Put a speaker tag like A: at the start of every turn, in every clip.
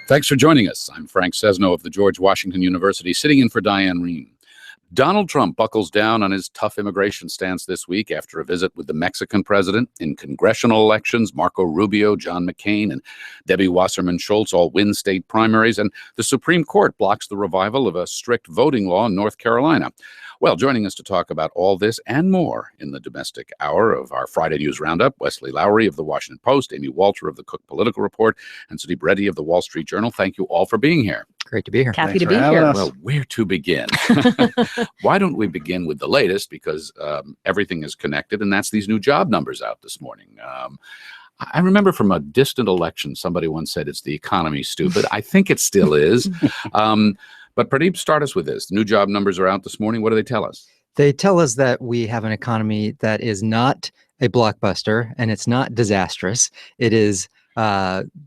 A: Thanks for joining us. I'm Frank Sesno of the George Washington University, sitting in for Diane. Donald Trump buckles down on his tough immigration stance this week after a visit with the Mexican president. In congressional elections, Marco Rubio, John McCain, and Debbie Wasserman Schultz all win state primaries, and the Supreme Court blocks the revival of a strict voting law in North Carolina. Well, joining us to talk about all this and more in the domestic hour of our Friday News Roundup, Wesley Lowery of the Washington Post, Amy Walter of the Cook Political Report, and Sudeep Reddy of the Wall Street Journal. Thank you all for being here.
B: Great to be here.
C: Happy to be here.
A: Well, where to begin? Why don't we begin with the latest? Because everything is connected, and that's these new job numbers out this morning. I remember from a distant election, somebody once said it's the economy, stupid. I think it still is. But Pradeep, start us with this. The new job numbers are out this morning. What do they tell us?
B: They tell us that we have an economy that is not a blockbuster and it's not disastrous. It is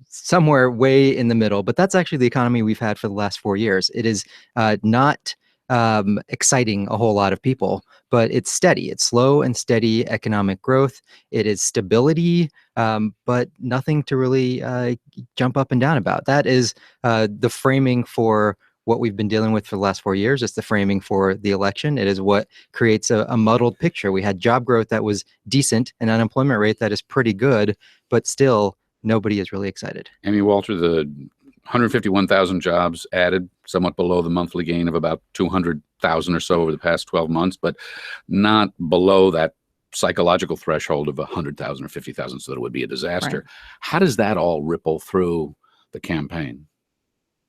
B: somewhere way in the middle, but that's actually the economy we've had for the last 4 years. It is not exciting a whole lot of people, but it's steady. It's slow and steady economic growth. It is stability, but nothing to really jump up and down about. That is the framing for what we've been dealing with for the last 4 years. It's the framing for the election. It is what creates a muddled picture. We had job growth that was decent, an unemployment rate that is pretty good, but still nobody is really excited.
A: Amy Walter, the 151,000 jobs added, somewhat below the monthly gain of about 200,000 or so over the past 12 months, but not below that psychological threshold of 100,000 or 50,000, so that it would be a disaster. Right. How does that all ripple through the campaign?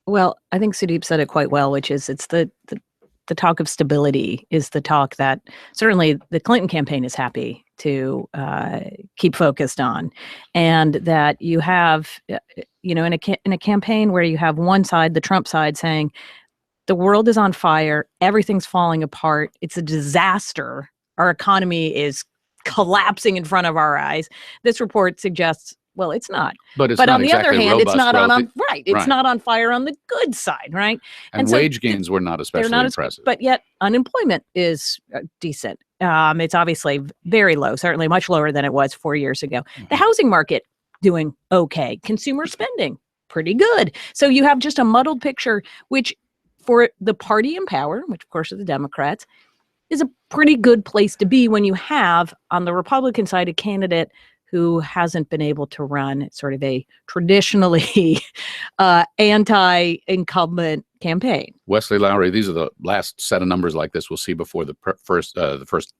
C: Well, I think Sudeep said it quite well, which is it's the talk of stability is the talk that certainly the Clinton campaign is happy to keep focused on. And that you have, in a campaign where you have one side, the Trump side, saying the world is on fire, everything's falling apart, it's a disaster, our economy is collapsing in front of our eyes. This report suggests, well, it's not.
A: But
C: on the other
A: exactly
C: hand, it's not
A: growth.
C: It's not on fire on the good side, right?
A: And
C: so
A: wage gains were not especially impressive.
C: But yet unemployment is decent. It's obviously very low, certainly much lower than it was 4 years ago. Mm-hmm. The housing market doing okay. Consumer spending pretty good. So you have just a muddled picture, which for the party in power, which of course are the Democrats, is a pretty good place to be when you have on the Republican side a candidate who hasn't been able to run sort of a traditionally anti-incumbent campaign.
A: Wesley Lowery, these are the last set of numbers like this we'll see before the first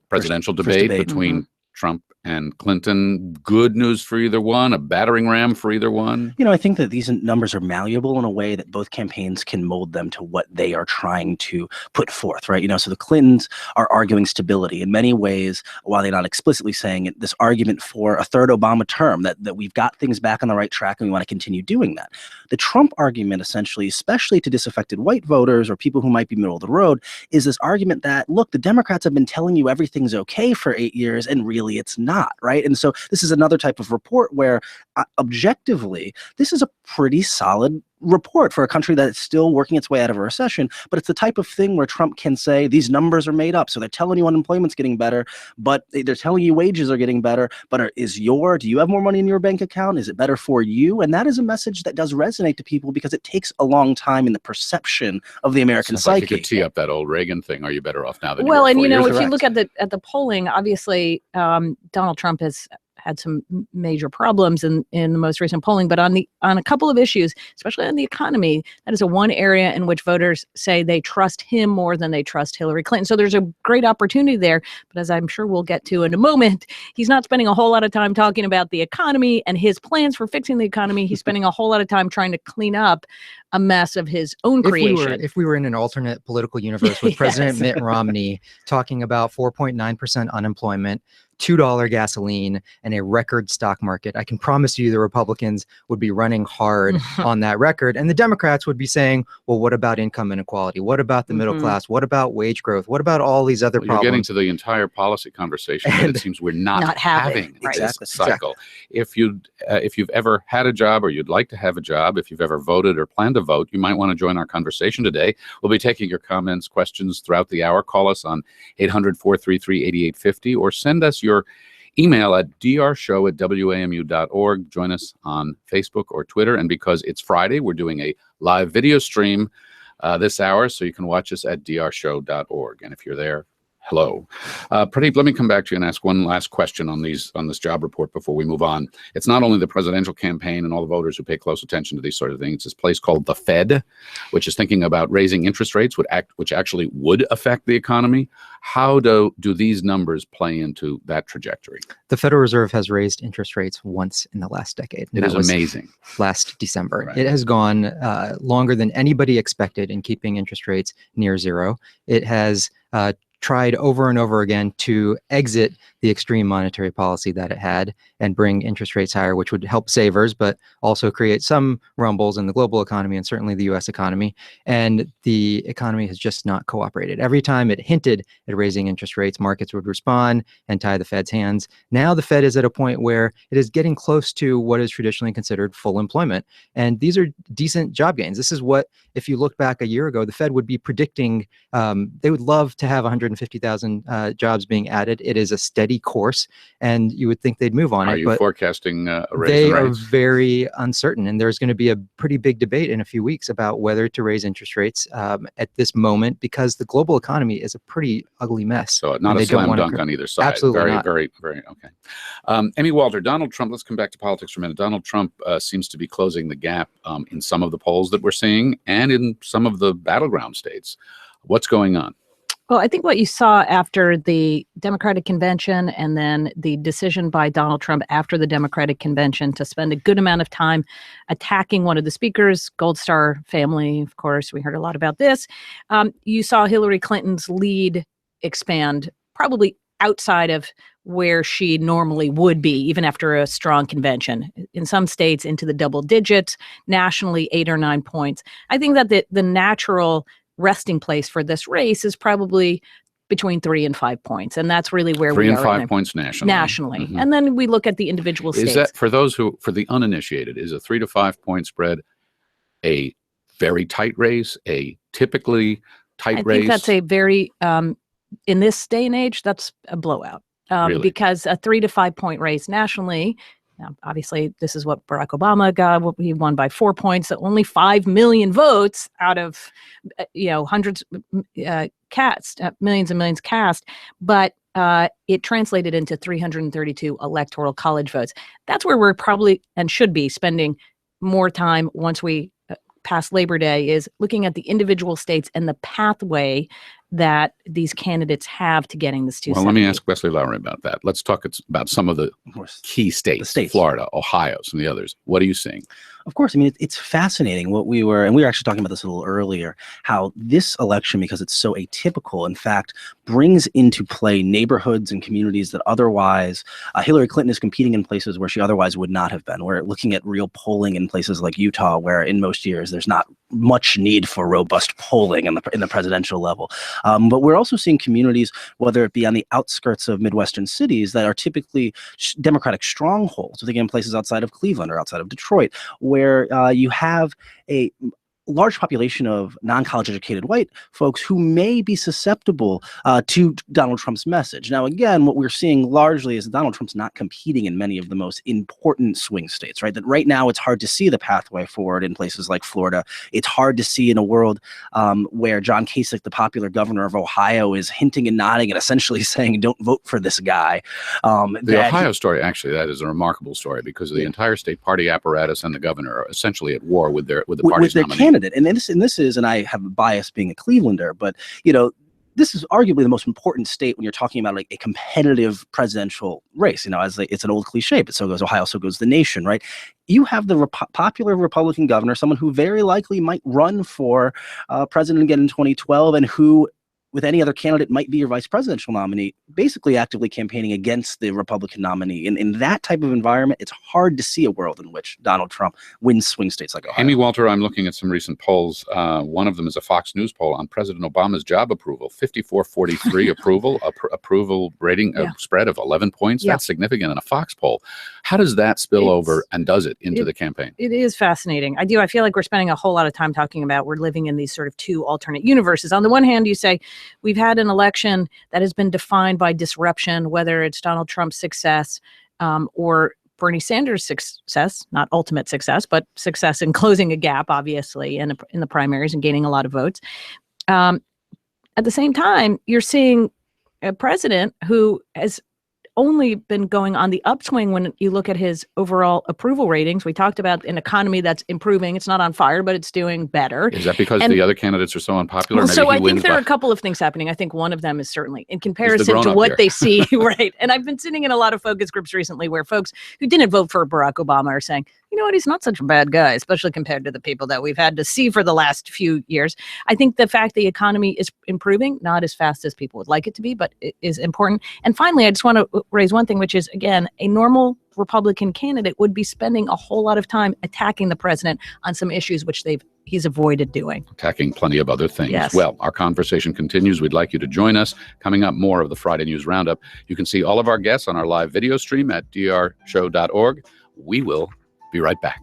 A: presidential debate between Trump and Clinton. Good news for either one, a battering ram for either one?
D: I think that these numbers are malleable in a way that both campaigns can mold them to what they are trying to put forth, right? So the Clintons are arguing stability in many ways, while they're not explicitly saying it, this argument for a third Obama term, that we've got things back on the right track and we want to continue doing that. The Trump argument, essentially, especially to disaffected white voters or people who might be middle of the road, is this argument that, look, the Democrats have been telling you everything's okay for 8 years and really it's not, right? And so this is another type of report where objectively, this is a pretty solid report for a country that is still working its way out of a recession. But it's the type of thing where Trump can say these numbers are made up. So they're telling you unemployment's getting better, but they're telling you wages are getting better. But do you have more money in your bank account? Is it better for you? And that is a message that does resonate to people because it takes a long time in the perception of the American psyche.
A: Like you could tee up that old Reagan thing. Are you better off now than
C: you were 4 years ago? If
A: Correct.
C: you look at the polling, obviously Donald Trump has had some major problems in the most recent polling, but on a couple of issues, especially on the economy, that is one area in which voters say they trust him more than they trust Hillary Clinton. So there's a great opportunity there. But as I'm sure we'll get to in a moment, he's not spending a whole lot of time talking about the economy and his plans for fixing the economy. He's spending a whole lot of time trying to clean up a mess of his own creation.
B: If we were in an alternate political universe with President Mitt Romney talking about 4.9% unemployment, $2 gasoline, and a record stock market, I can promise you the Republicans would be running hard on that record. And the Democrats would be saying, well, what about income inequality? What about the middle class? What about wage growth? What about all these other problems?
A: You're getting to the entire policy conversation that it seems we're not having this cycle.
B: Exactly.
A: If you've ever had a job or you'd like to have a job, if you've ever voted or plan to vote, you might want to join our conversation today. We'll be taking your comments, questions throughout the hour. Call us on 800-433-8850 or send us your email at drshow@wamu.org. Join us on Facebook or Twitter. And because it's Friday, we're doing a live video stream this hour, so you can watch us at drshow.org. And if you're there, hello. Pradeep, let me come back to you and ask one last question on this job report before we move on. It's not only the presidential campaign and all the voters who pay close attention to these sort of things. It's this place called the Fed, which is thinking about raising interest rates, which actually would affect the economy. How do these numbers play into that trajectory?
B: The Federal Reserve has raised interest rates once in the last decade.
A: It is amazing.
B: Last December.
A: Right.
B: It has gone longer than anybody expected in keeping interest rates near zero. It has tried over and over again to exit the extreme monetary policy that it had and bring interest rates higher, which would help savers, but also create some rumbles in the global economy and certainly the US economy. And the economy has just not cooperated. Every time it hinted at raising interest rates, markets would respond and tie the Fed's hands. Now the Fed is at a point where it is getting close to what is traditionally considered full employment. And these are decent job gains. This is what, if you look back a year ago, the Fed would be predicting. They would love to have 150,000 jobs being added. It is a steady course, and you would think they'd move on it.
A: Are you forecasting a raise
B: they
A: in
B: are
A: rates?
B: very uncertain, and there's going to be a pretty big debate in a few weeks about whether to raise interest rates at this moment, because the global economy is a pretty ugly mess.
A: So not a slam dunk on either side.
B: Absolutely not.
A: Very, okay. Emmy Walter, Donald Trump, let's come back to politics for a minute. Donald Trump seems to be closing the gap in some of the polls that we're seeing and in some of the battleground states. What's going on?
C: Well, I think what you saw after the Democratic convention and then the decision by Donald Trump after the Democratic convention to spend a good amount of time attacking one of the speakers, Gold Star family, of course, we heard a lot about this. You saw Hillary Clinton's lead expand probably outside of where she normally would be, even after a strong convention. In some states, into the double digits, nationally 8 or 9 points. I think that the natural resting place for this race is probably between 3 and 5 points. And that's really where
A: 3
C: we
A: and
C: are.
A: 5 points nationally.
C: Mm-hmm. And then we look at the individual states.
A: Is that, for the uninitiated, is a 3 to 5 point spread a very tight race, a typically tight race?
C: I think that's a very, in this day and age, that's a blowout.
A: Really?
C: Because a 3 to 5 point race nationally, now, obviously, this is what Barack Obama got. He won by 4 points, only 5 million votes out of, hundreds cast, millions and millions cast. But it translated into 332 electoral college votes. That's where we're probably and should be spending more time once we pass Labor Day, is looking at the individual states and the pathway that these candidates have to getting this 270.
A: Well, let me ask Wesley Lowery about that. Let's talk about some of the key states, Florida, Ohio, some of the others. What are you seeing?
D: Of course, I mean, it's fascinating what we were actually talking about this a little earlier, how this election, because it's so atypical, in fact, brings into play neighborhoods and communities that otherwise, Hillary Clinton is competing in places where she otherwise would not have been. We're looking at real polling in places like Utah, where in most years there's not much need for robust polling in the presidential level. But we're also seeing communities, whether it be on the outskirts of Midwestern cities that are typically Democratic strongholds, again, places outside of Cleveland or outside of Detroit, where you have a large population of non-college educated white folks who may be susceptible to Donald Trump's message. Now, again, what we're seeing largely is that Donald Trump's not competing in many of the most important swing states, right? That right now it's hard to see the pathway forward in places like Florida. It's hard to see in a world where John Kasich, the popular governor of Ohio, is hinting and nodding and essentially saying, don't vote for this guy.
A: The Ohio story, actually, that is a remarkable story because the entire state party apparatus and the governor are essentially at war with the party's nominee.
D: And this is, and I have a bias being a Clevelander, but this is arguably the most important state when you're talking about like a competitive presidential race. It's an old cliche, but so goes Ohio, so goes the nation, right? You have the popular Republican governor, someone who very likely might run for president again in 2012, and who, with any other candidate, might be your vice presidential nominee, basically actively campaigning against the Republican nominee. In that type of environment, it's hard to see a world in which Donald Trump wins swing states like Ohio.
A: Amy Walter, I'm looking at some recent polls. One of them is a Fox News poll on President Obama's job approval, 54-43 approval rating, a spread of 11 points.
C: Yeah.
A: That's significant in a Fox poll. How does that spill over,
C: It's-
A: and does it, into the campaign?
C: It is fascinating. I feel like we're spending a whole lot of time talking about we're living in these sort of two alternate universes. On the one hand, you say we've had an election that has been defined by disruption, whether it's Donald Trump's success or Bernie Sanders' success, not ultimate success, but success in closing a gap, obviously, in the primaries and gaining a lot of votes. At the same time, you're seeing a president who has only been going on the upswing when you look at his overall approval ratings. We talked about an economy that's improving. It's not on fire, but it's doing better.
A: Is that because the other candidates are so unpopular?
C: Well,
A: Maybe
C: so
A: he
C: I think
A: wins
C: there
A: by-
C: are a couple of things happening. I think one of them is certainly in comparison to
A: grown-up
C: what
A: here.
C: they see, right? And I've been sitting in a lot of focus groups recently where folks who didn't vote for Barack Obama are saying, you know what, he's not such a bad guy, especially compared to the people that we've had to see for the last few years. I think the fact the economy is improving, not as fast as people would like it to be, but it is important. And finally, I just want to raise one thing, which is, again, a normal Republican candidate would be spending a whole lot of time attacking the president on some issues which he's avoided doing.
A: Attacking plenty of other things.
C: Yes.
A: Well, our conversation continues. We'd like you to join us. Coming up, more of the Friday News Roundup. You can see all of our guests on our live video stream at drshow.org. We will be right back.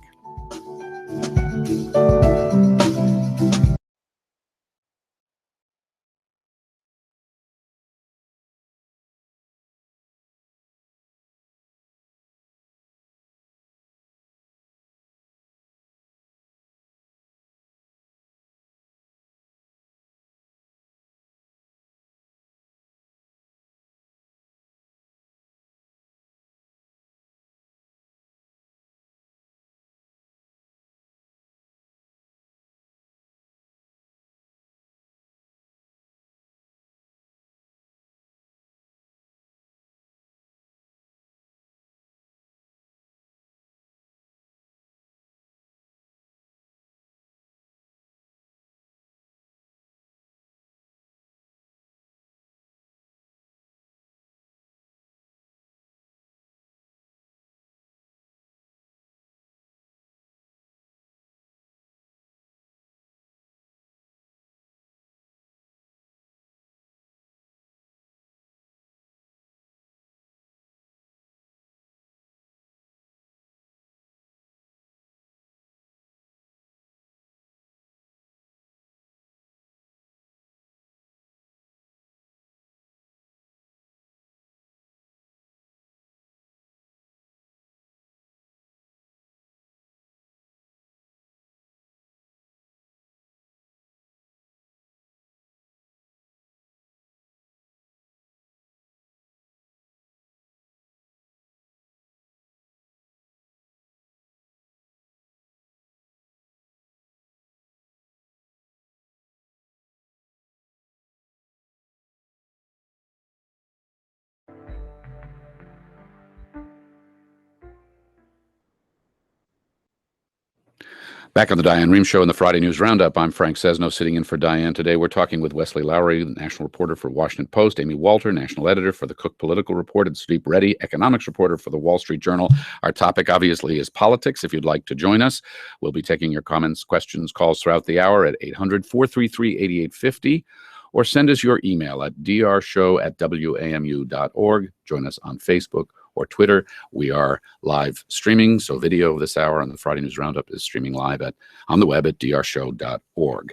A: Back on the Diane Rehm Show and the Friday News Roundup, I'm Frank Sesno, sitting in for Diane. Today we're talking with Wesley Lowery, the national reporter for Washington Post, Amy Walter, national editor for the Cook Political Report, and Sudeep Reddy, economics reporter for the Wall Street Journal. Our topic, obviously, is politics. If you'd like to join us, we'll be taking your comments, questions, calls throughout the hour at 800-433-8850, or send us your email at drshow@wamu.org. Join us on Facebook or Twitter. We are live streaming, so video of this hour on the Friday News Roundup is streaming live on the web at drshow.org.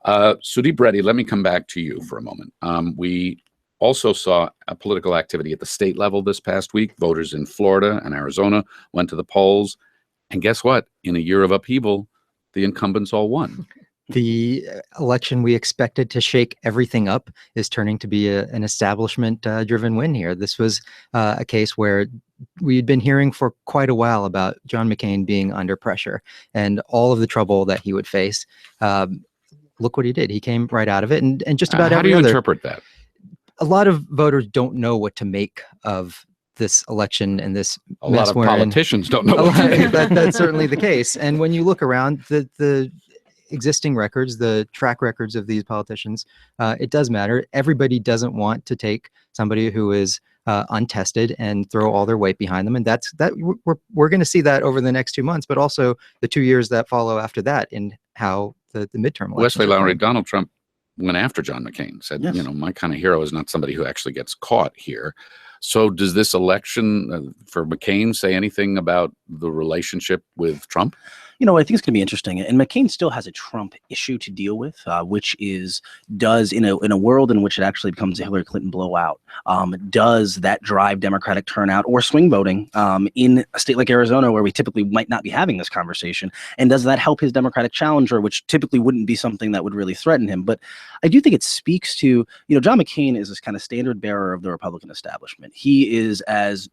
A: Sudeep Reddy, let me come back to you for a moment. We also saw a political activity at the state level this past week. Voters in Florida and Arizona went to the polls, and guess what? In a year of upheaval, the incumbents all won.
B: The election we expected to shake everything up is turning to be an establishment-driven win here. This was a case where we had been hearing for quite a while about John McCain being under pressure and all of the trouble that he would face. Look what he did. He came right out of it, and just about
A: How do
B: every
A: you
B: other.
A: interpret that?
B: A lot of voters don't know what to make of this election and this
A: A lot of politicians don't know.
B: That's certainly the case. And when you look around, the existing records, the track records of these politicians, it does matter. Everybody doesn't want to take somebody who is untested and throw all their weight behind them, and we're going to see that over the next 2 months, but also the 2 years that follow after that in how the midterm elections.
A: Wesley Lowery, Donald Trump went after John McCain, said,
D: Yes.
A: my kind of hero is not somebody who actually gets caught here. So does this election for McCain say anything about the relationship with Trump?
D: You know, I think it's going to be interesting. And McCain still has a Trump issue to deal with, which is, does in a world in which it actually becomes a Hillary Clinton blowout, does that drive Democratic turnout or swing voting in a state like Arizona, where we typically might not be having this conversation? And does that help his Democratic challenger, which typically wouldn't be something that would really threaten him? But I do think it speaks to, you know, John McCain is this kind of standard bearer of the Republican establishment. He is as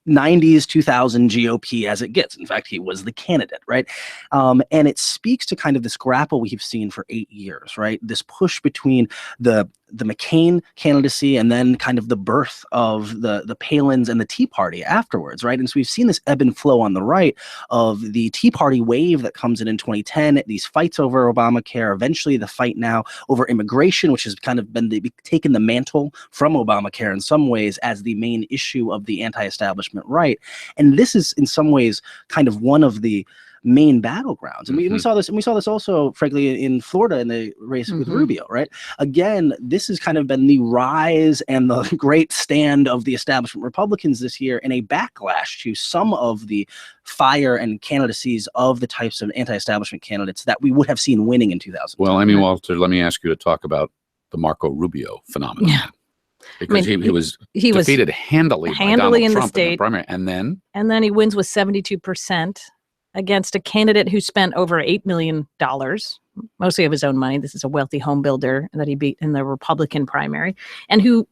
D: 90s, 2000 GOP as it gets. In fact, he was the candidate, right? And it speaks to kind of this grapple we've seen for 8 years, right? This push between the McCain candidacy and then kind of the birth of the Palins and the Tea Party afterwards, right? And so we've seen this ebb and flow on the right of the Tea Party wave that comes in 2010, these fights over Obamacare, eventually the fight now over immigration, which has kind of been taken the mantle from Obamacare in some ways as the main issue of the anti-establishment right. And this is in some ways kind of one of the main battlegrounds. And we saw this also, frankly, in Florida in the race with Rubio, right? Again, this has kind of been the rise and the great stand of the establishment Republicans this year in a backlash to some of the fire and candidacies of the types of anti-establishment candidates that we would have seen winning in 2000.
A: Well, I mean, Walter, let me ask you to talk about the Marco Rubio phenomenon. Yeah. Because he was defeated handily by Donald
C: in
A: Trump
C: the state,
A: in the primary. And
C: then he wins with 72%. Against a candidate who spent over $8 million, mostly of his own money. This is a wealthy home builder that he beat in the Republican primary, and who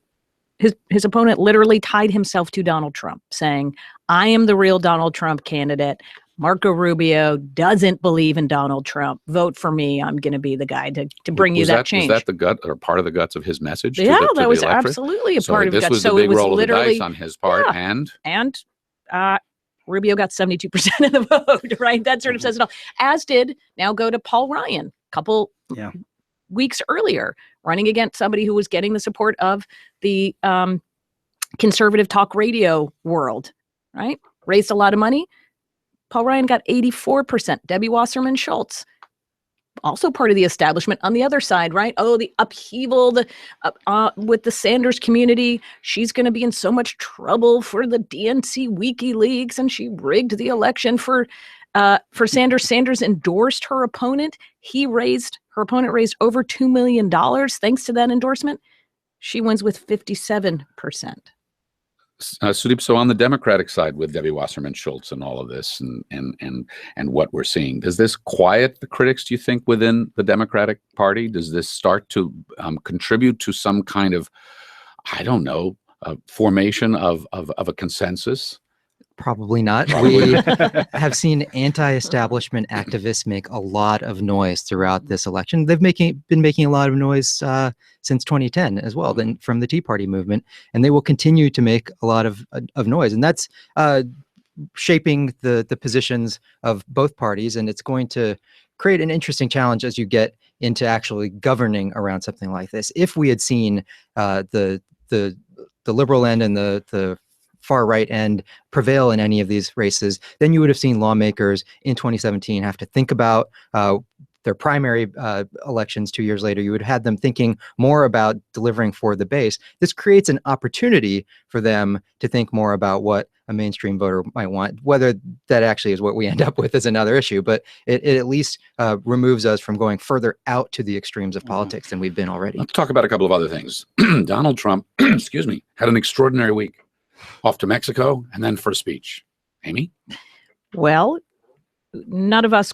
C: his opponent literally tied himself to Donald Trump, saying, "I am the real Donald Trump candidate. Marco Rubio doesn't believe in Donald Trump. Vote for me. I'm going to be the guy to bring you that change."
A: Was that the gut or part of the guts of his message?
C: Yeah,
A: to
C: that was
A: the electorate?
C: Absolutely a part of
A: this
C: guts.
A: was the big roll of the dice on his part,
C: and Rubio got 72% of the vote, right? That sort of says it all. As did, now go to Paul Ryan, a couple weeks earlier, running against somebody who was getting the support of the conservative talk radio world, right? Raised a lot of money. Paul Ryan got 84%. Debbie Wasserman Schultz, also part of the establishment on the other side, right? Oh, the upheaval with the Sanders community. She's going to be in so much trouble for the DNC WikiLeaks, and she rigged the election for Sanders. Sanders endorsed her opponent. Her opponent raised over $2 million thanks to that endorsement. She wins with 57%.
A: Sudeep, so on the Democratic side with Debbie Wasserman Schultz and all of this and what we're seeing, does this quiet the critics, do you think, within the Democratic Party? Does this start to contribute to some kind of, I don't know, formation of a consensus?
B: Probably not. We have seen anti-establishment activists make a lot of noise throughout this election. They've been making a lot of noise since 2010 as well, then from the Tea Party movement, and they will continue to make a lot of noise, and that's shaping the positions of both parties, and it's going to create an interesting challenge as you get into actually governing around something like this. If we had seen the liberal end and the far right end prevail in any of these races, then you would have seen lawmakers in 2017 have to think about their primary elections 2 years later. You would have had them thinking more about delivering for the base. This creates an opportunity for them to think more about what a mainstream voter might want. Whether that actually is what we end up with is another issue, but it at least removes us from going further out to the extremes of politics than we've been already.
A: Let's talk about a couple of other things. Donald Trump, excuse me, had an extraordinary week. Off to Mexico and then for a speech. Amy?
C: Well, none of us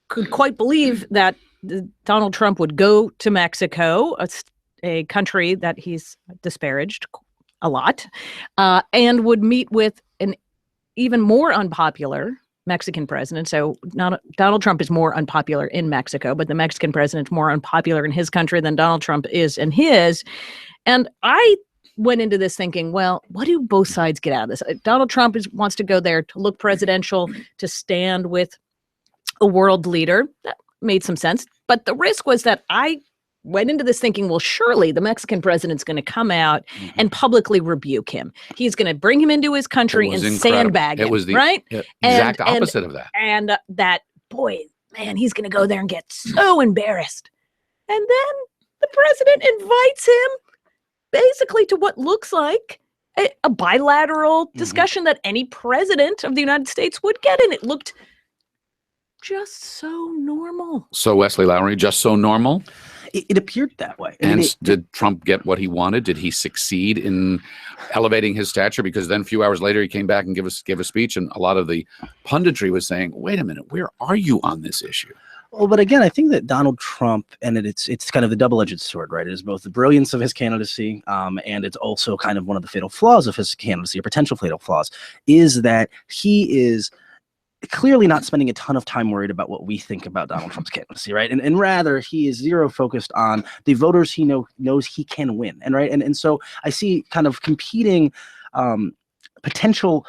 C: could quite believe that Donald Trump would go to Mexico, a country that he's disparaged a lot, and would meet with an even more unpopular Mexican president. So Donald Trump is more unpopular in Mexico, but the Mexican president's more unpopular in his country than Donald Trump is in his. And I went into this thinking, well, what do both sides get out of this? Donald Trump wants to go there to look presidential, to stand with a world leader. That made some sense. But the risk was that I went into this thinking, well, surely the Mexican president's going to come out and publicly rebuke him. He's going to bring him into his country and sandbag him.
A: It was the
C: right?
A: exact opposite of that.
C: And boy, man, he's going to go there and get so embarrassed. And then the president invites him basically to what looks like a bilateral discussion that any president of the United States would get, and it looked just so normal.
A: So Wesley Lowery, just so normal?
D: It appeared that way.
A: And did Trump get what he wanted? Did he succeed in elevating his stature? Because then a few hours later, he came back and gave a speech, and a lot of the punditry was saying, wait a minute, where are you on this issue?
D: Well, but again, I think that Donald Trump, and it's kind of the double-edged sword, right? It is both the brilliance of his candidacy, and it's also kind of one of the fatal flaws of his candidacy, or potential fatal flaws, is that he is clearly not spending a ton of time worried about what we think about Donald Trump's candidacy, right? And rather, he is zero focused on the voters he knows he can win, and so I see kind of competing potential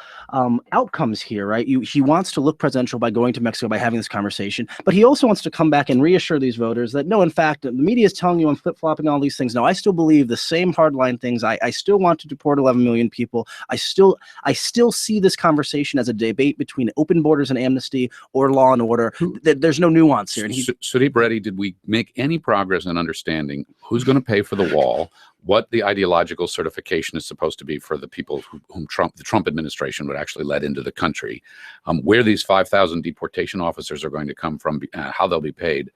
D: outcomes here, right? He wants to look presidential by going to Mexico, by having this conversation, but he also wants to come back and reassure these voters that no, in fact, the media is telling you I'm flip-flopping all these things. No, I still believe the same hardline things. I still want to deport 11 million people. I still see this conversation as a debate between open borders and amnesty or law and order. There's no nuance here. And
A: Sudeep Reddy, did we make any progress in understanding who's going to pay for the wall, what the ideological certification is supposed to be for the people whom the Trump administration would actually let into the country, where these 5,000 deportation officers are going to come from, how they'll be paid,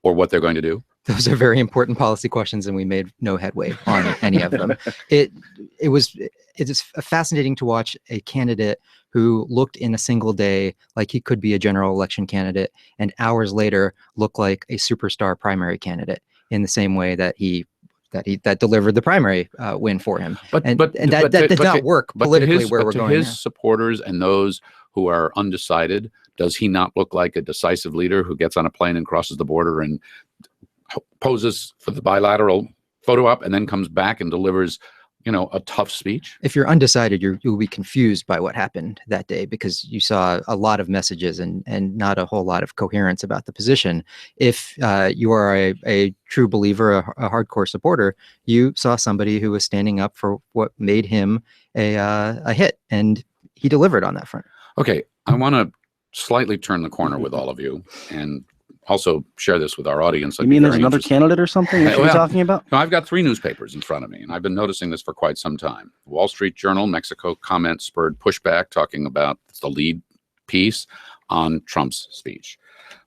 A: or what they're going to do?
B: Those are very important policy questions, and we made no headway on any of them. It is fascinating to watch a candidate who looked in a single day like he could be a general election candidate, and hours later look like a superstar primary candidate in the same way that that delivered the primary win for him. But that did not work politically where we're going.
A: To his supporters and those who are undecided, does he not look like a decisive leader who gets on a plane and crosses the border and poses for the bilateral photo op and then comes back and delivers, a tough speech? If
B: you're undecided, you'll be confused by what happened that day, because you saw a lot of messages and not a whole lot of coherence about the position. If you are a true believer, a hardcore supporter, you saw somebody who was standing up for what made him a hit, and he delivered on that front.
A: Okay, I want to slightly turn the corner with all of you and also share this with our audience.
D: You mean there's another candidate or something that you're talking about?
A: No, I've got 3 newspapers in front of me, and I've been noticing this for quite some time. Wall Street Journal, Mexico comment spurred pushback, talking about the lead piece on Trump's speech.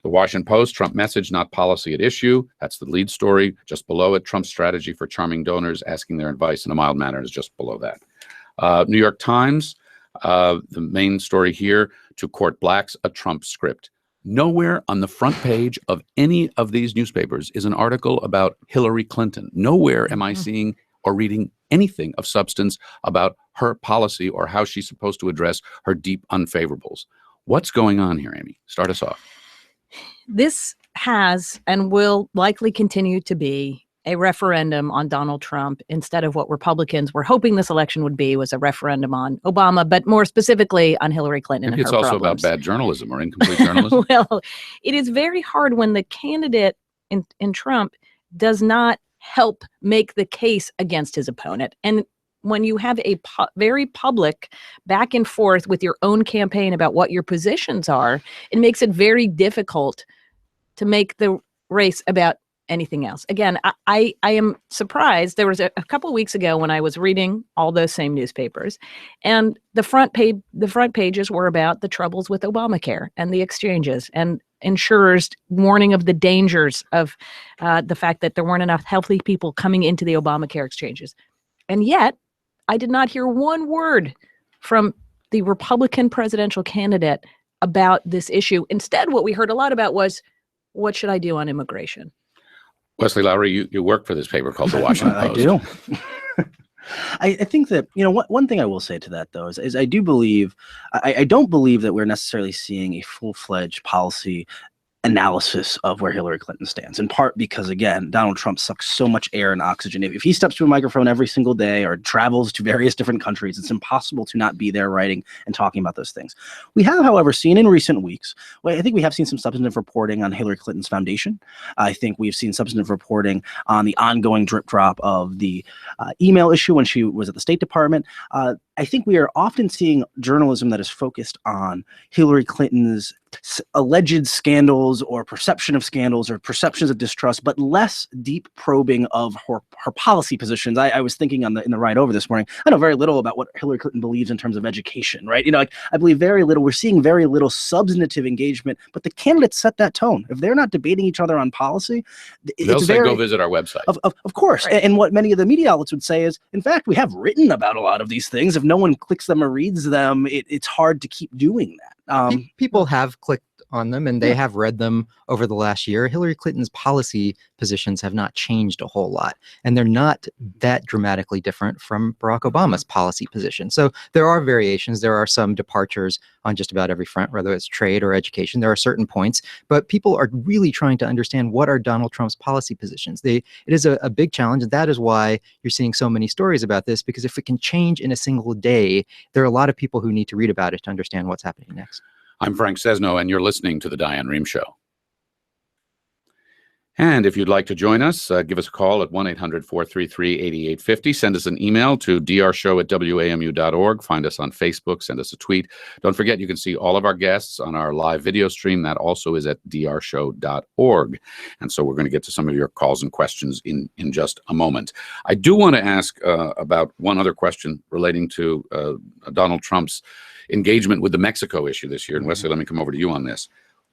A: The Washington Post, Trump message, not policy at issue. That's the lead story. Just below it, Trump's strategy for charming donors, asking their advice in a mild manner, is just below that. New York Times, the main story here, to court blacks, a Trump script. Nowhere on the front page of any of these newspapers is an article about Hillary Clinton. Nowhere am I seeing or reading anything of substance about her policy or how she's supposed to address her deep unfavorables. What's going on here, Amy? Start us off.
C: This has and will likely continue to be a referendum on Donald Trump instead of what Republicans were hoping this election would be, was a referendum on Obama, but more specifically on Hillary Clinton.
A: Maybe
C: and
A: it's
C: her
A: also
C: problems.
A: about bad journalism or incomplete journalism.
C: Well, it is very hard when the candidate in Trump does not help make the case against his opponent. And when you have a very public back and forth with your own campaign about what your positions are, it makes it very difficult to make the race about anything else. Again, I am surprised. There was a couple of weeks ago when I was reading all those same newspapers, and the front pages were about the troubles with Obamacare and the exchanges and insurers warning of the dangers of the fact that there weren't enough healthy people coming into the Obamacare exchanges. And yet, I did not hear one word from the Republican presidential candidate about this issue. Instead, what we heard a lot about was, what should I do on immigration?
A: Wesley Lowery, you work for this paper called The Washington Post.
D: I do. I think that, one thing I will say to that, though, is I do believe, I don't believe that we're necessarily seeing a full-fledged policy analysis of where Hillary Clinton stands, in part because, again, Donald Trump sucks so much air and oxygen. If he steps to a microphone every single day or travels to various different countries, it's impossible to not be there writing and talking about those things. We have, however, seen in recent weeks, I think we have seen some substantive reporting on Hillary Clinton's foundation. I think we've seen substantive reporting on the ongoing drip drop of the email issue when she was at the State Department. I think we are often seeing journalism that is focused on Hillary Clinton's alleged scandals or perception of scandals or perceptions of distrust, but less deep probing of her policy positions. I was thinking in the ride over this morning, I know very little about what Hillary Clinton believes in terms of education, right? Like, I believe very little. We're seeing very little substantive engagement, but the candidates set that tone. If they're not debating each other on policy,
A: they'll say, go visit our website.
D: Of course. Right. And what many of the media outlets would say is, in fact, we have written about a lot of these things. If no one clicks them or reads them, it's hard to keep doing that.
B: People have clicked on them and they have read them over the last year. Hillary Clinton's policy positions have not changed a whole lot, and they're not that dramatically different from Barack Obama's policy position. So there are variations. There are some departures on just about every front, whether it's trade or education. There are certain points, but people are really trying to understand what are Donald Trump's policy positions. It is a big challenge, and that is why you're seeing so many stories about this, because if it can change in a single day, there are a lot of people who need to read about it to understand what's happening next.
A: I'm Frank Sesno, and you're listening to The Diane Rehm Show. And if you'd like to join us, give us a call at 1-800-433-8850. Send us an email to drshow@wamu.org. Find us on Facebook. Send us a tweet. Don't forget, you can see all of our guests on our live video stream. That also is at drshow.org. And so we're going to get to some of your calls and questions in just a moment. I do want to ask about one other question relating to Donald Trump's engagement with the Mexico issue this year. And Wesley, let me come over to you on this.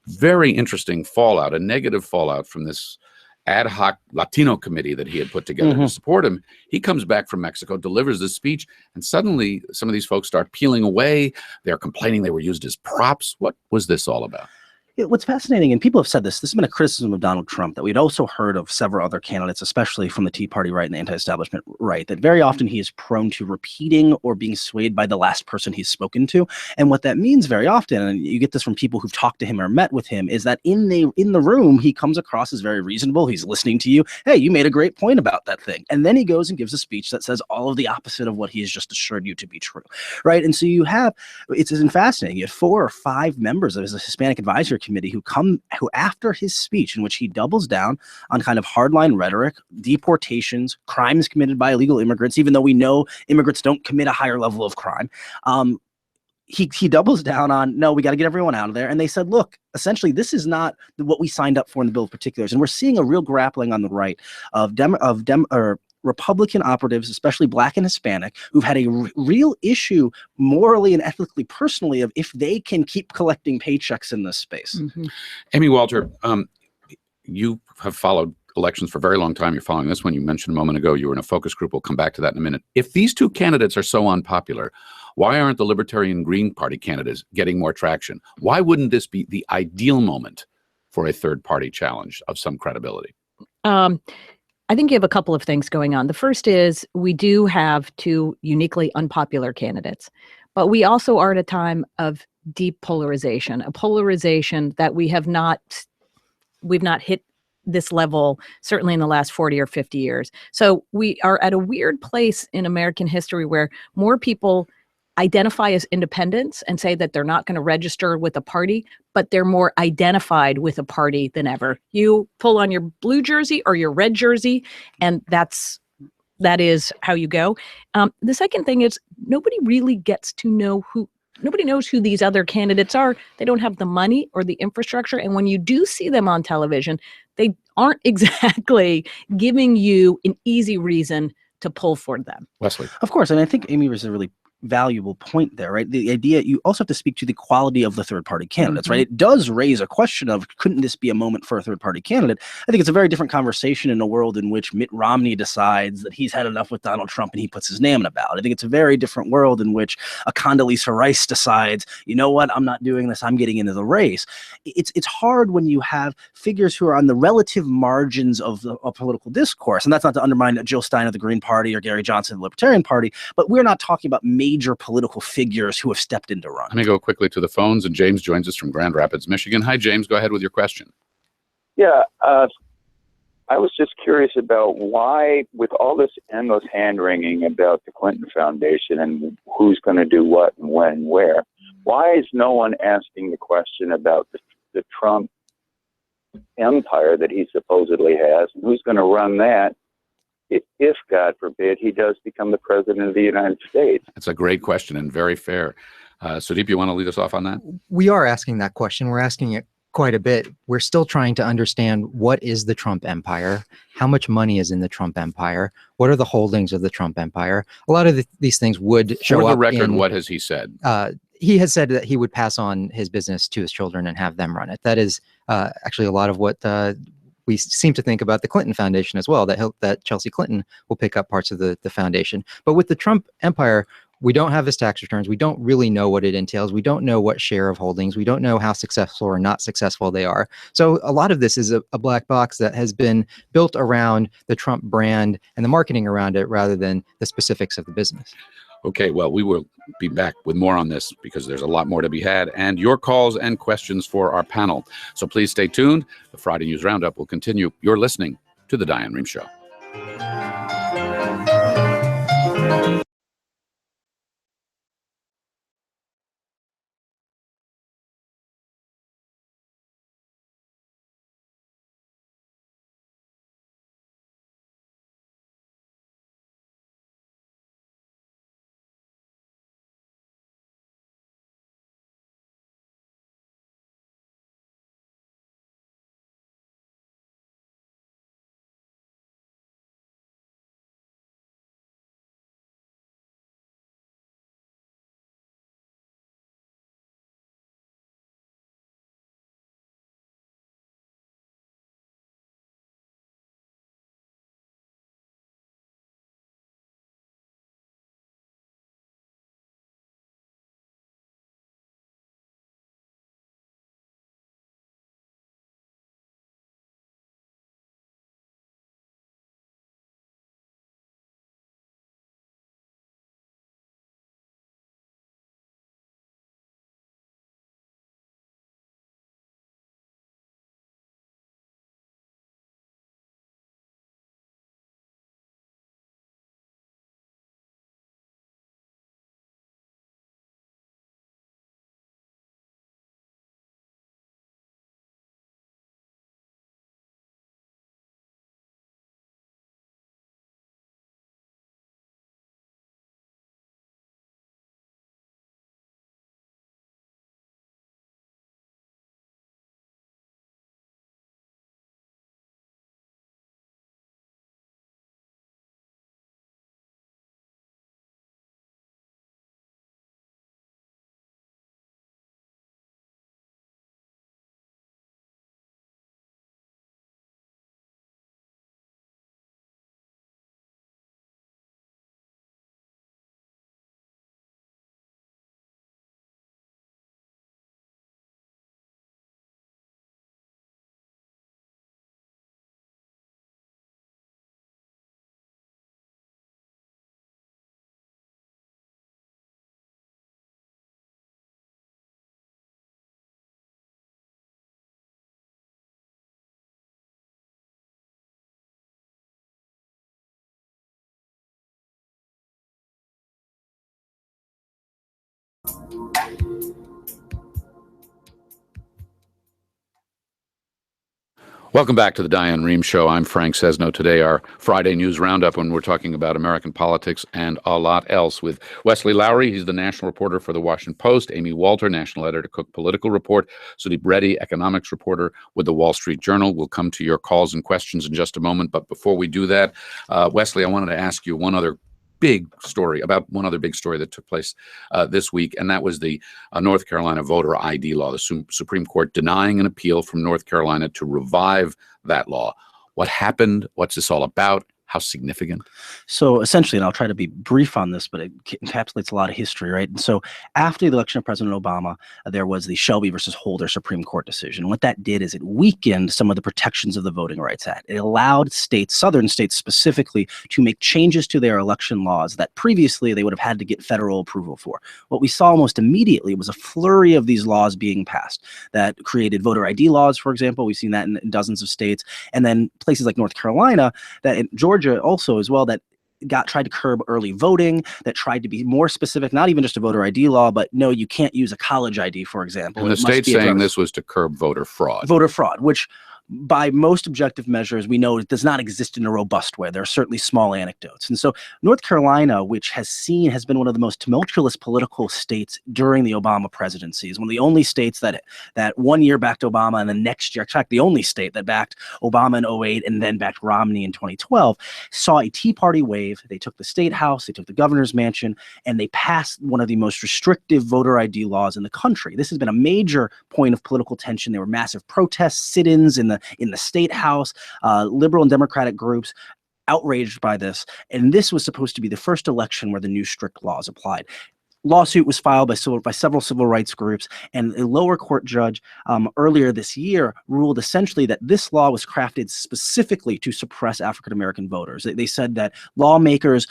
A: Very interesting fallout, a negative fallout from this ad hoc Latino committee that he had put together to support him. He comes back from Mexico, delivers this speech, and suddenly some of these folks start peeling away. They're complaining they were used as props. What was this all about?
D: What's fascinating, and people have said this has been a criticism of Donald Trump that we'd also heard of several other candidates, especially from the Tea Party right and the anti-establishment right, that very often he is prone to repeating or being swayed by the last person he's spoken to. And what that means very often, and you get this from people who've talked to him or met with him, is that in the room, he comes across as very reasonable. He's listening to you. Hey, you made a great point about that thing. And then he goes and gives a speech that says all of the opposite of what he has just assured you to be true, right? And so you have, it's fascinating, you have 4 or 5 members of his Hispanic Advisory Committee who after his speech, in which he doubles down on kind of hardline rhetoric, deportations, crimes committed by illegal immigrants, even though we know immigrants don't commit a higher level of crime. He doubles down on, no, we got to get everyone out of there. And they said, look, essentially, this is not what we signed up for in the Bill of Particulars. And we're seeing a real grappling on the right of Republican operatives, especially Black and Hispanic, who've had a real issue morally and ethically, personally, of if they can keep collecting paychecks in this space.
A: Amy Walter, you have followed elections for a very long time. You're following this one. You mentioned a moment ago you were in a focus group. We'll come back to that in a minute. If these two candidates are so unpopular, why aren't the Libertarian Green Party candidates getting more traction? Why wouldn't this be the ideal moment for a third-party challenge of some credibility?
C: I think you have a couple of things going on. The first is we do have 2 uniquely unpopular candidates, but we also are at a time of deep polarization, a polarization that we've not hit this level, certainly in the last 40 or 50 years. So we are at a weird place in American history where more people identify as independents and say that they're not going to register with a party, but they're more identified with a party than ever. You pull on your blue jersey or your red jersey, and that is how you go. The second thing is nobody really gets to know nobody knows who these other candidates are. They don't have the money or the infrastructure. And when you do see them on television, they aren't exactly giving you an easy reason to pull for them.
A: Wesley.
D: Of course. And I think Amy was a really valuable point there, right? The idea, you also have to speak to the quality of the third-party candidates, right? It does raise a question of, couldn't this be a moment for a third-party candidate? I think it's a very different conversation in a world in which Mitt Romney decides that he's had enough with Donald Trump and he puts his name in a ballot. I think it's a very different world in which a Condoleezza Rice decides, you know what, I'm not doing this, I'm getting into the race. It's hard when you have figures who are on the relative margins of political discourse, and that's not to undermine Jill Stein of the Green Party or Gary Johnson of the Libertarian Party, but we're not talking about major political figures who have stepped in to run.
A: Let me go quickly to the phones, and James joins us from Grand Rapids, Michigan. Hi, James. Go ahead with your question.
E: Yeah, I was just curious about why, with all this endless hand-wringing about the Clinton Foundation and who's going to do what and when and where, why is no one asking the question about the Trump empire that he supposedly has, and who's going to run that, if, God forbid, he does become the president of the United States?
A: That's a great question and very fair. Sudeep, you want to lead us off on that?
B: We are asking that question. We're asking it quite a bit. We're still trying to understand what is the Trump empire, how much money is in the Trump empire, what are the holdings of the Trump empire. A lot of these things would show up.
A: For the record,
B: in,
A: what has he said?
B: He has said that he would pass on his business to his children and have them run it. That is actually a lot of what we seem to think about the Clinton Foundation as well, that Chelsea Clinton will pick up parts of the foundation. But with the Trump empire, we don't have his tax returns. We don't really know what it entails. We don't know what share of holdings. We don't know how successful or not successful they are. So a lot of this is a black box that has been built around the Trump brand and the marketing around it rather than the specifics of the business.
A: Okay, well, we will be back with more on this because there's a lot more to be had, and your calls and questions for our panel. So please stay tuned. The Friday News Roundup will continue. You're listening to The Diane Rehm Show. Welcome back to the Diane Rehm Show. I'm Frank Sesno. Today, our Friday News Roundup, when we're talking about American politics and a lot else with Wesley Lowery. He's the national reporter for The Washington Post. Amy Walter, national editor, Cook Political Report. Sudeep Reddy, economics reporter with The Wall Street Journal. We'll come to your calls and questions in just a moment. But before we do that, Wesley, I wanted to ask you one other big story that took place this week, and that was the North Carolina voter ID law, the Supreme Court denying an appeal from North Carolina to revive that law. What happened? What's this all about? How significant?
D: So essentially, and I'll try to be brief on this, but it encapsulates a lot of history, right? And so after the election of President Obama, there was the Shelby versus Holder Supreme Court decision. What that did is it weakened some of the protections of the Voting Rights Act. It allowed states, southern states specifically, to make changes to their election laws that previously they would have had to get federal approval for. What we saw almost immediately was a flurry of these laws being passed that created voter ID laws, for example. We've seen that in dozens of states. And then places like North Carolina, that in Georgia also as well, that tried to curb early voting, that tried to be more specific, not even just a voter ID law, but no, you can't use a college ID, for example.
A: And the state's saying this was to curb voter fraud.
D: Voter fraud, which by most objective measures, we know it does not exist in a robust way. There are certainly small anecdotes. And so North Carolina, which has been one of the most tumultuous political states during the Obama presidency, is one of the only states that 1 year backed Obama and the next year, in fact, the only state that backed Obama in 2008 and then backed Romney in 2012, saw a Tea Party wave. They took the state house, they took the governor's mansion, and they passed one of the most restrictive voter ID laws in the country. This has been a major point of political tension. There were massive protests, sit-ins in the state house, liberal and Democratic groups outraged by this. And this was supposed to be the first election where the new strict laws applied. Lawsuit was filed by several civil rights groups, and a lower court judge earlier this year ruled essentially that this law was crafted specifically to suppress African-American voters. They said that lawmakers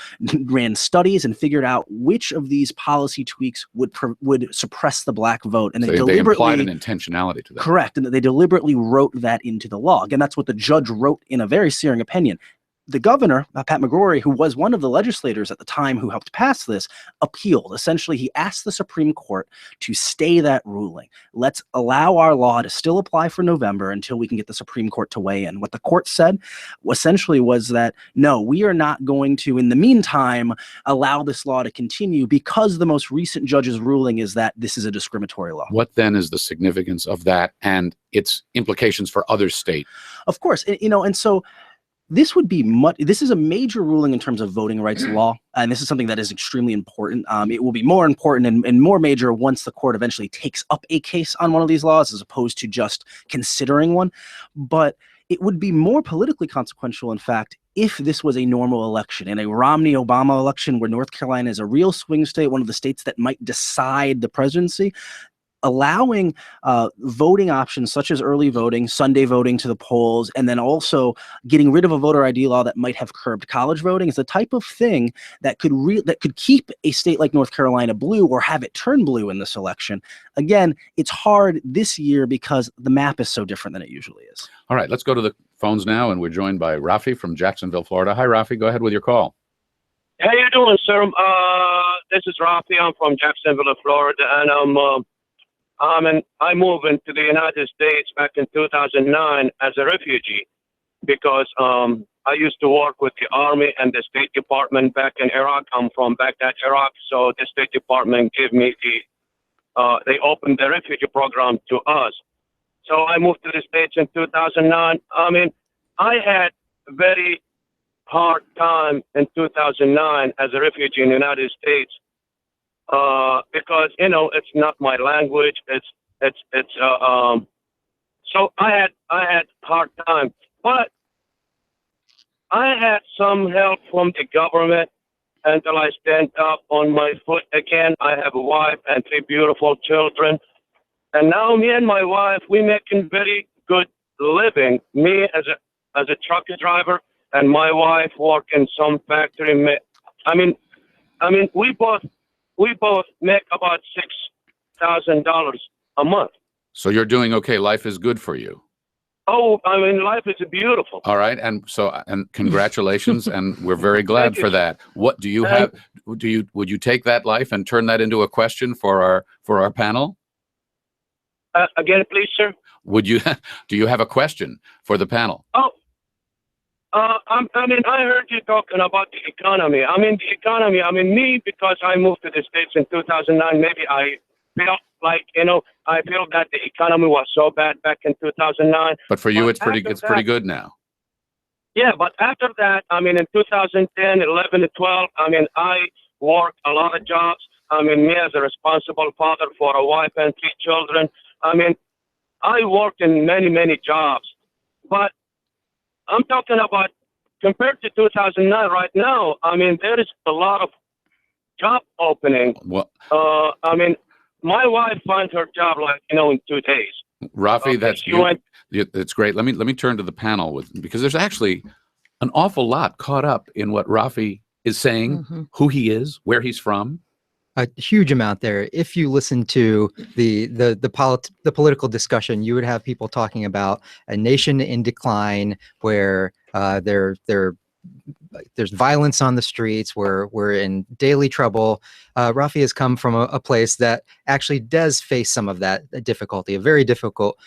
D: ran studies and figured out which of these policy tweaks would suppress the black vote, and
A: So
D: they
A: they
D: deliberately
A: implied an intentionality to that.
D: correct, and that they deliberately wrote that into the law. Again, that's what the judge wrote in a very searing opinion. The governor, Pat McCrory, who was one of the legislators at the time who helped pass this, appealed. Essentially, he asked the Supreme Court to stay that ruling. Let's allow our law to still apply for November until we can get the Supreme Court to weigh in. What the court said essentially was that, no, we are not going to, in the meantime, allow this law to continue because the most recent judge's ruling is that this is a discriminatory law.
A: What then is the significance of that and its implications for other states?
D: Of course, and so this is a major ruling in terms of voting rights law, and this is something that is extremely important. It will be more important and more major once the court eventually takes up a case on one of these laws, as opposed to just considering one. But it would be more politically consequential, in fact, if this was a normal election, in a Romney-Obama election where North Carolina is a real swing state, one of the states that might decide the presidency. Allowing voting options such as early voting, Sunday voting to the polls, and then also getting rid of a voter ID law that might have curbed college voting is the type of thing that could keep a state like North Carolina blue or have it turn blue in this election. Again, it's hard this year because the map is so different than it usually is.
A: All right, let's go to the phones now, and we're joined by Rafi from Jacksonville, Florida. Hi, Rafi. Go ahead with your call.
F: How you doing, sir? This is Rafi. I'm from Jacksonville, Florida, and I moved into the United States back in 2009 as a refugee because I used to work with the Army and the State Department back in Iraq. I'm from Baghdad, Iraq, so the State Department gave me they opened the refugee program to us. So I moved to the States in 2009. I had a very hard time in 2009 as a refugee in the United States. Because it's not my language. So I had hard time, but I had some help from the government until I stand up on my foot again. I have a wife and 3 beautiful children, and now me and my wife, we making very good living. Me as a truck driver, and my wife work in some factory. We both make about $6,000 a month.
A: So you're doing okay. Life is good for you.
F: Oh, life is beautiful.
A: All right, and congratulations, and we're very glad for that. What do you have? Would you take that life and turn that into a question for our panel?
F: Again, please, sir.
A: Do you have a question for the panel?
F: Oh. I heard you talking about the economy. The economy, me, because I moved to the States in 2009, maybe I felt like, I feel that the economy was so bad back in 2009.
A: But for you, it's pretty good now.
F: Yeah, but after that, in 2010, 11, and 12, I worked a lot of jobs. Me as a responsible father for a wife and 3 children. I worked in many, many jobs, but I'm talking about compared to 2009 right now. There is a lot of job opening.
A: Well,
F: my wife finds her job in 2 days.
A: Rafi, that's great. Let me turn to the panel because there's actually an awful lot caught up in what Rafi is saying, who he is, where he's from.
B: A huge amount there. If you listen to the political discussion, you would have people talking about a nation in decline where they're there's violence on the streets. We're in daily trouble. Rafi has come from a place that actually does face some of that difficulty. A very difficult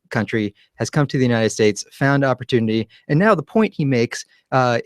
B: country has come to the United States, found opportunity, and now the point he makes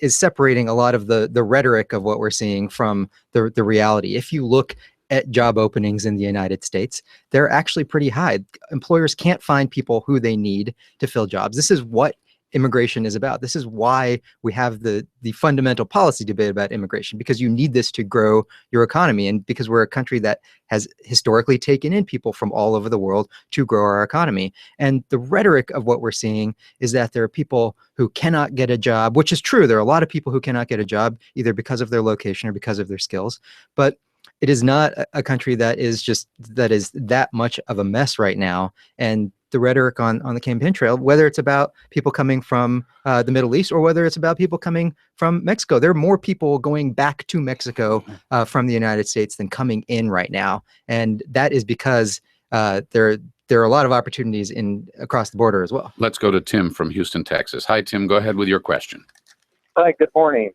B: is separating a lot of the rhetoric of what we're seeing from the reality. If you look at job openings in the United States, they're actually pretty high. Employers can't find people who they need to fill jobs. This is what immigration is about. This is why we have the fundamental policy debate about immigration, because you need this to grow your economy, and because we're a country that has historically taken in people from all over the world to grow our economy. And the rhetoric of what we're seeing is that there are people who cannot get a job, which is true. There are a lot of people who cannot get a job either because of their location or because of their skills, but it is not a country that is that much of a mess right now. And the rhetoric on the campaign trail, whether it's about people coming from the Middle East or whether it's about people coming from Mexico, there are more people going back to Mexico from the United States than coming in right now. And that is because there are a lot of opportunities across the border as well.
A: Let's go to Tim from Houston, Texas. Hi, Tim. Go ahead with your question.
G: Hi, good morning.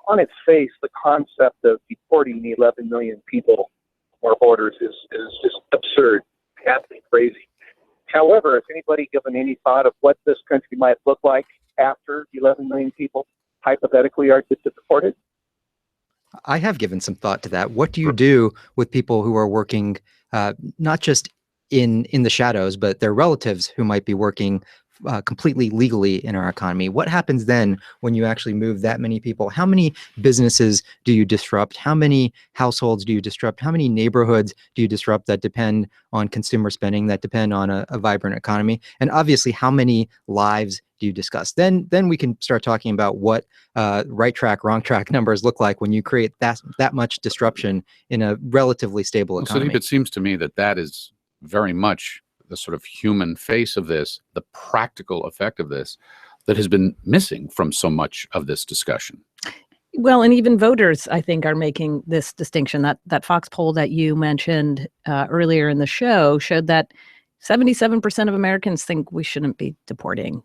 G: On its face, the concept of deporting the 11 million people from our borders is just absurd, patently crazy. However, has anybody given any thought of what this country might look like after 11 million people hypothetically are deported?
B: I have given some thought to that. What do you do with people who are working not just in the shadows, but their relatives who might be working completely legally in our economy? What happens then when you actually move that many people? How many businesses do you disrupt? How many households do you disrupt? How many neighborhoods do you disrupt that depend on consumer spending, that depend on a vibrant economy? And obviously, how many lives do you discuss? Then we can start talking about what right track, wrong track numbers look like when you create that much disruption in a relatively stable economy.
A: Well, Sudeep, it seems to me that is very much the sort of human face of this, the practical effect of this, that has been missing from so much of this discussion.
C: Well, and even voters, I think, are making this distinction. That Fox poll that you mentioned earlier in the show showed that 77% of Americans think we shouldn't be deporting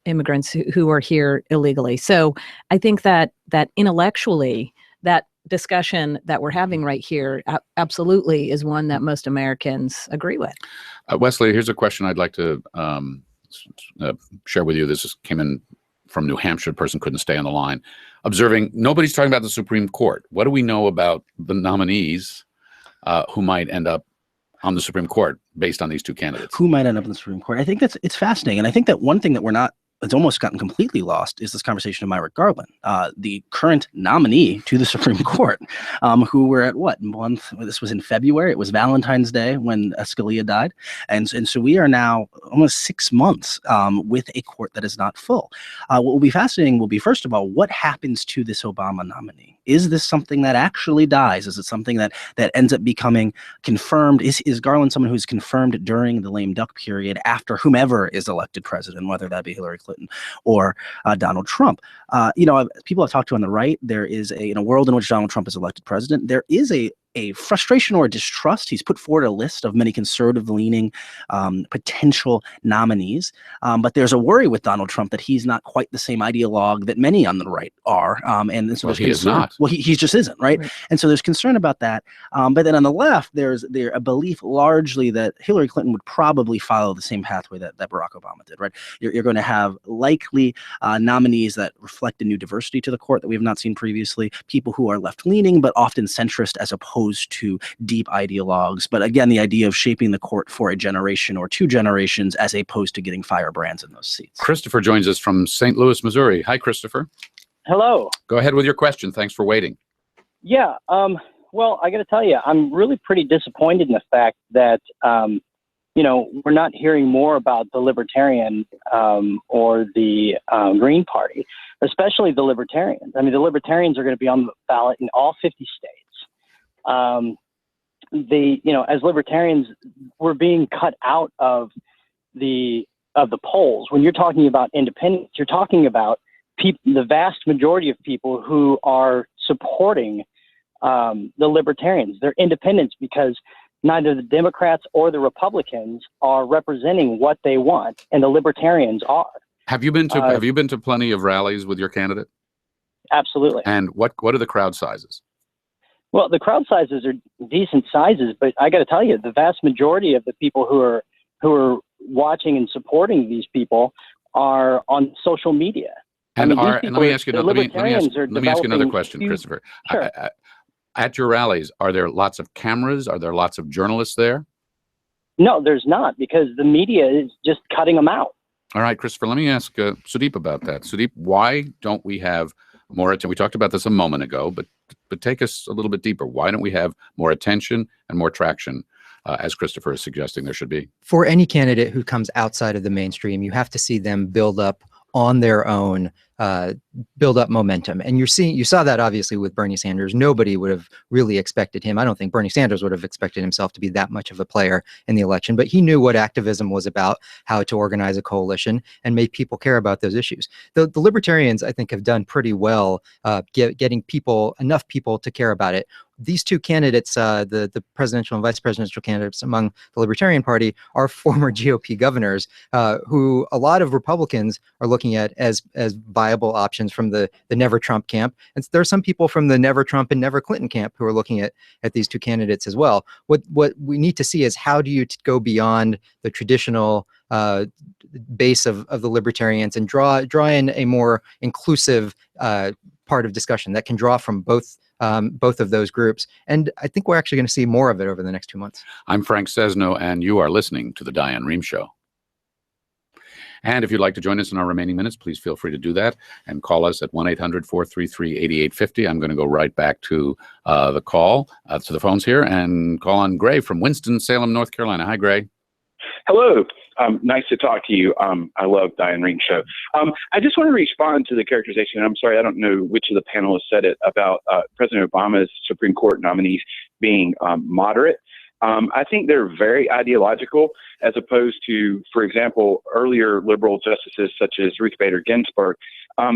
C: immigrants who are here illegally. So I think that intellectually, that discussion that we're having right here absolutely is one that most Americans agree with.
A: Wesley, here's a question I'd like to share with you. This came in from New Hampshire. The person couldn't stay on the line. Observing, nobody's talking about the Supreme Court. What do we know about the nominees who might end up on the Supreme Court based on these two candidates?
D: Who might end up in the Supreme Court? I think it's fascinating. And I think that one thing that it's almost gotten completely lost is this conversation of Myrick Garland, the current nominee to the Supreme Court, who were at what month? This was in February. It was Valentine's Day when Scalia died. And so we are now almost 6 months with a court that is not full. What will be fascinating will be, first of all, what happens to this Obama nominee? Is this something that actually dies? Is it something that ends up becoming confirmed? Is Garland someone who's confirmed during the lame duck period after whomever is elected president, whether that be Hillary Clinton or Donald Trump? People I've talked to on the right, there is in a world in which Donald Trump is elected president, there is a frustration or a distrust. He's put forward a list of many conservative-leaning potential nominees, but there's a worry with Donald Trump that he's not quite the same ideologue that many on the right are. And so
A: he is not.
D: Well, he just isn't, right? And so there's concern about that. But then on the left, there's a belief largely that Hillary Clinton would probably follow the same pathway that Barack Obama did, right? You're going to have likely nominees that reflect a new diversity to the court that we have not seen previously, people who are left-leaning but often centrist as opposed to deep ideologues. But again, the idea of shaping the court for a generation or two generations as opposed to getting firebrands in those seats.
A: Christopher joins us from St. Louis, Missouri. Hi, Christopher.
H: Hello.
A: Go ahead with your question. Thanks for waiting.
H: Yeah. Well, I got to tell you, I'm really pretty disappointed in the fact that, we're not hearing more about the Libertarian or the Green Party, especially the Libertarians. I mean, the Libertarians are going to be on the ballot in all 50 states. As Libertarians, we're being cut out of the polls. When you're talking about independence, you're talking about the vast majority of people who are supporting the Libertarians. They're independents because neither the Democrats or the Republicans are representing what they want, and the Libertarians are.
A: Have you been to plenty of rallies with your candidate?
H: Absolutely.
A: And what are the crowd sizes?
H: Well, the crowd sizes are decent sizes, but I got to tell you, the vast majority of the people who are watching and supporting these people are on social media.
A: And let me ask you another question, Christopher.
H: Sure.
A: At your rallies, are there lots of cameras? Are there lots of journalists there?
H: No, there's not, because the media is just cutting them out.
A: All right, Christopher, let me ask Sudeep about that. Sudeep, why don't we have more attention? We talked about this a moment ago, but take us a little bit deeper. Why don't we have more attention and more traction, as Christopher is suggesting there should be?
B: For any candidate who comes outside of the mainstream, you have to see them build up on their own, build up momentum. And you saw that obviously with Bernie Sanders. Nobody would have really expected him. I don't think Bernie Sanders would have expected himself to be that much of a player in the election, but he knew what activism was about, how to organize a coalition and make people care about those issues. The libertarians, I think, have done pretty well getting enough people to care about it. These two candidates, the presidential and vice presidential candidates among the Libertarian Party, are former GOP governors who a lot of Republicans are looking at as viable options from the Never Trump camp. And there are some people from the Never Trump and Never Clinton camp who are looking at these two candidates as well. What we need to see is, how do you go beyond the traditional base of the libertarians and draw in a more inclusive part of discussion that can draw from both of those groups. And I think we're actually going to see more of it over the next 2 months.
A: I'm Frank Sesno, and you are listening to The Diane Rehm Show. And if you'd like to join us in our remaining minutes, please feel free to do that and call us at 1-800-433-8850. I'm going to go right back to the call, to the phones here, and call on Gray from Winston-Salem, North Carolina. Hi, Gray.
I: Hello. Nice to talk to you. I love Diane Rehm Show. I just want to respond to the characterization, and I'm sorry, I don't know which of the panelists said it, about President Obama's Supreme Court nominees being moderate. I think they're very ideological, as opposed to, for example, earlier liberal justices such as Ruth Bader Ginsburg.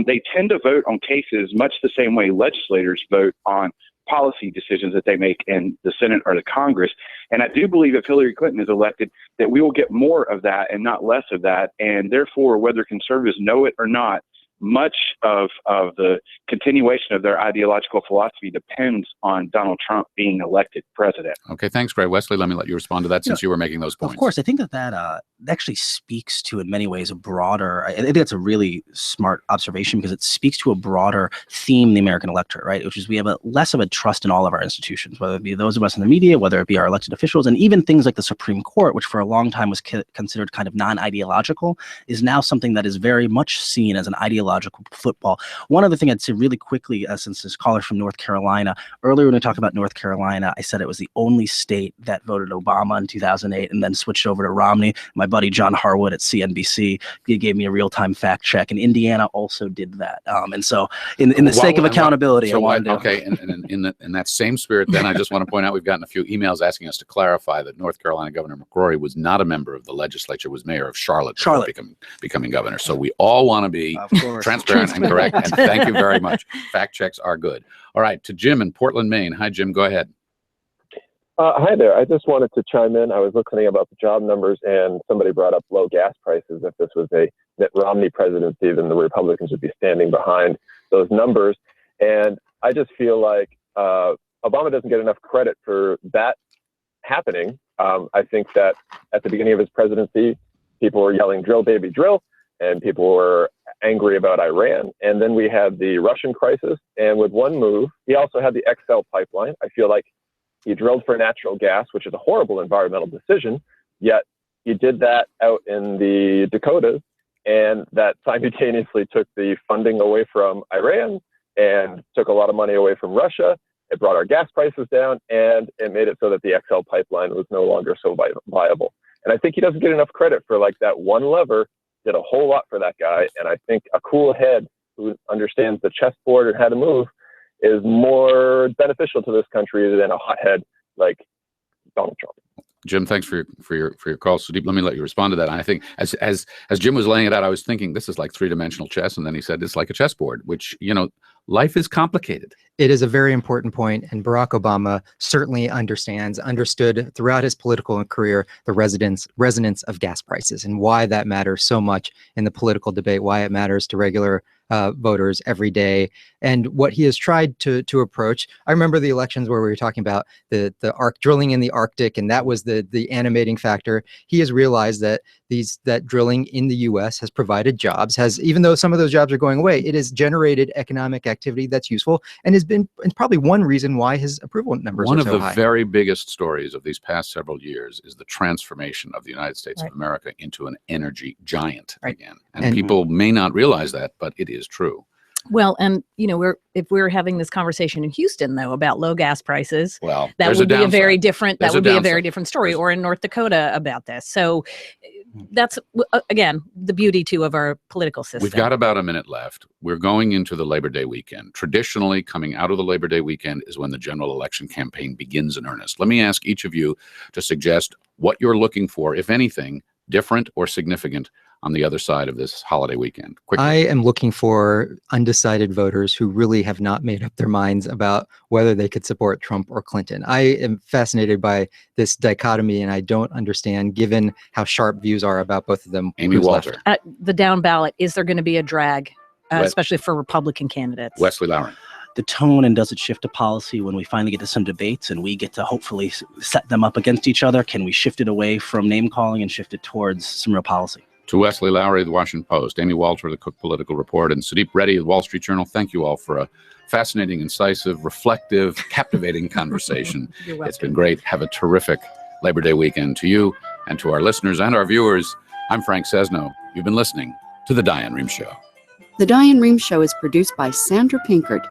I: They tend to vote on cases much the same way legislators vote on policy decisions that they make in the Senate or the Congress. And I do believe if Hillary Clinton is elected, that we will get more of that and not less of that. And therefore, whether conservatives know it or not, much of the continuation of their ideological philosophy depends on Donald Trump being elected president.
A: Okay, thanks, Gray. Wesley, let me let you respond to that, since you were making those points.
D: Of course, I think that actually speaks to, in many ways, a broader, I think that's a really smart observation, because it speaks to a broader theme in the American electorate, right? Which is, we have less of a trust in all of our institutions, whether it be those of us in the media, whether it be our elected officials, and even things like the Supreme Court, which for a long time was considered kind of non-ideological, is now something that is very much seen as an ideological football. One other thing I'd say really quickly, since this caller from North Carolina, earlier when we talked about North Carolina, I said it was the only state that voted Obama in 2008 and then switched over to Romney. My buddy John Harwood at CNBC, he gave me a real-time fact check, and Indiana also did that. And so in the sake of accountability, I wanted to...
A: Okay, in that same spirit, then, I just want to point out we've gotten a few emails asking us to clarify that North Carolina Governor McCrory was not a member of the legislature, was mayor of Charlotte before becoming governor. So we all want to be transparent and correct, and thank you very much. Fact checks are good. All right, to Jim in Portland, Maine. Hi, Jim, go ahead.
J: Hi there. I just wanted to chime in. I was listening about the job numbers, and somebody brought up low gas prices. If this was a Mitt Romney presidency, then the Republicans would be standing behind those numbers. And I just feel like Obama doesn't get enough credit for that happening. I think that at the beginning of his presidency, people were yelling, "Drill, baby, drill," and people were angry about Iran. And then we had the Russian crisis. And with one move, he also had the XL pipeline. I feel like he drilled for natural gas, which is a horrible environmental decision, yet he did that out in the Dakotas, and that simultaneously took the funding away from Iran and took a lot of money away from Russia. It brought our gas prices down, and it made it so that the XL pipeline was no longer so viable. And I think he doesn't get enough credit for, like, that one lever did a whole lot for that guy. And I think a cool head who understands the chessboard and how to move is more beneficial to this country than a hothead like Donald Trump.
A: Jim, thanks for your call. Sudeep, let me let you respond to that. And I think as Jim was laying it out, I was thinking this is like three-dimensional chess, and then he said it's like a chessboard, which, you know, life is complicated.
B: It is a very important point, and Barack Obama certainly understood throughout his political career the resonance of gas prices and why that matters so much in the political debate, why it matters to regular voters every day, and what he has tried to approach. I remember the elections where we were talking about the drilling in the Arctic, and that was the animating factor. He has realized that that drilling in the U.S. has provided jobs, even though some of those jobs are going away, it has generated economic activity that's useful, and has been probably one reason why his approval numbers
A: One
B: are
A: of
B: so
A: the
B: high.
A: very biggest stories of these past several years is the transformation of the United States
C: Right.
A: of America into an energy giant
C: Right.
A: again. And
B: And-
A: people may not realize that, but it is true.
C: Well, and if we're having this conversation in Houston though about low gas prices,
A: Well,
C: that
A: there's
C: would be a
A: downside.
C: very different
A: There's
C: that would be a very
A: downside.
C: different story,
A: There's-
C: or in North Dakota about this. So that's again the beauty too of our political system.
A: We've got about a minute left. We're going into the Labor Day weekend. Traditionally, coming out of the Labor Day weekend is when the general election campaign begins in earnest. Let me ask each of you to suggest what you're looking for, if anything, different or significant on the other side of this holiday weekend. Quickly.
B: I am looking for undecided voters who really have not made up their minds about whether they could support Trump or Clinton. I am fascinated by this dichotomy, and I don't understand, given how sharp views are about both of them.
A: Amy
B: who's left.
A: Walter,
C: The down ballot, is there going to be a drag,
A: Wes-
C: especially for Republican candidates?
A: Wesley Lowery.
D: The tone, and does it shift to policy when we finally get to some debates and we get to hopefully set them up against each other? Can we shift it away from name calling and shift it towards some real policy?
A: To Wesley Lowery, the Washington Post, Amy Walter, the Cook Political Report, and Sudeep Reddy, the Wall Street Journal, thank you all for a fascinating, incisive, reflective, captivating conversation.
C: You're welcome.
A: It's been great. Have a terrific Labor Day weekend to you and to our listeners and our viewers. I'm Frank Sesno. You've been listening to The Diane Rehm Show.
K: The Diane Rehm Show is produced by Sandra Pinkert